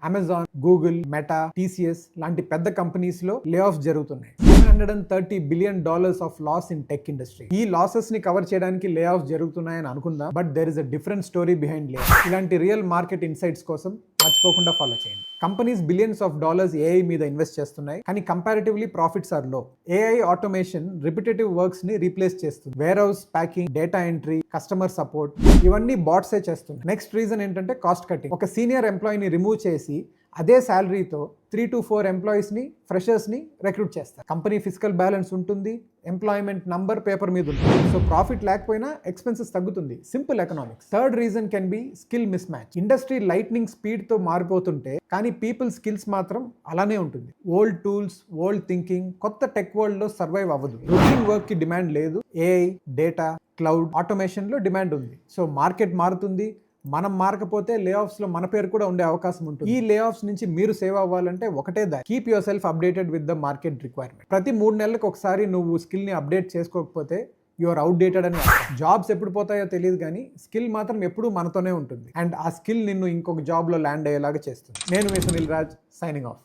Amazon, Google, meta, TCS లాంటి పెద్ద companies లో లే ఆఫ్ జరుగుతున్నాయి. $130 billion off loss in tech industry. ఈ లాసెస్ ని కవర్ చేయడానికి లే ఆఫ్ జరుగుతున్నాయని అనుకుందాం, but there is a different story behind lay off. ఇలాంటి రియల్ మార్కెట్ ఇన్సైట్స్ కోసం మర్చిపోకుండా ఫాలో చేయండి. Companies billions of dollars AI మీద ఇన్వెస్ట్ చేస్తున్నాయి, కానీ comparatively profits are low. AI automation repetitive works ని రీప్లేస్ చేస్తుంది. Warehouse packing, data entry, customer support ఇవన్నీ బాట్సే చేస్తుంది. నెక్స్ట్ రీజన్ ఏంటంటే కాస్ట్ కటింగ్. ఒక సీనియర్ ఎంప్లాయీని రిమూవ్ చేసి అదే శాలరీతో 3 to 4 ఎంప్లాయీస్ని, ఫ్రెషర్స్ని రిక్రూట్ చేస్తారు. కంపెనీ ఫిజికల్ బ్యాలెన్స్ ఉంటుంది, ఎంప్లాయ్మెంట్ నంబర్ పేపర్ మీద ఉంటుంది. సో ప్రాఫిట్ లేకపోయినా ఎక్స్పెన్సెస్ తగ్గుతుంది. Simple economics. Third reason can be skill mismatch. Industry lightning స్పీడ్తో మారిపోతుంటే కానీ పీపుల్ స్కిల్స్ మాత్రం అలానే ఉంటుంది. ఓల్డ్ టూల్స్, ఓల్డ్ థింకింగ్ కొత్త టెక్ వరల్డ్లో సర్వైవ్ అవ్వదు. రొటీన్ వర్క్కి డిమాండ్ లేదు. ఏఐ, డేటా, క్లౌడ్, ఆటోమేషన్లో డిమాండ్ ఉంది. సో మార్కెట్ మారుతుంది. మనం మారకపోతే లే ఆఫ్స్ లో మన పేరు కూడా ఉండే అవకాశం ఉంటుంది. ఈ లే ఆఫ్స్ నుంచి మీరు సేవ్ అవ్వాలంటే ఒకటే దారి, keep your self updated with the market requirement. ప్రతి 3 నెలలకు ఒకసారి నువ్వు స్కిల్ ని అప్డేట్ చేసుకోకపోతే యువర్ అవుట్డేటెడ్ అని. జాబ్స్ ఎప్పుడు పోతాయో తెలియదు, కానీ స్కిల్ మాత్రం ఎప్పుడూ మనతోనే ఉంటుంది. అండ్ ఆ స్కిల్ నిన్ను ఇంకొక జాబ్ లో ల్యాండ్ అయ్యేలాగా చేస్తుంది. నేను మీ సునీల్ రాజ్, సైనింగ్ ఆఫ్.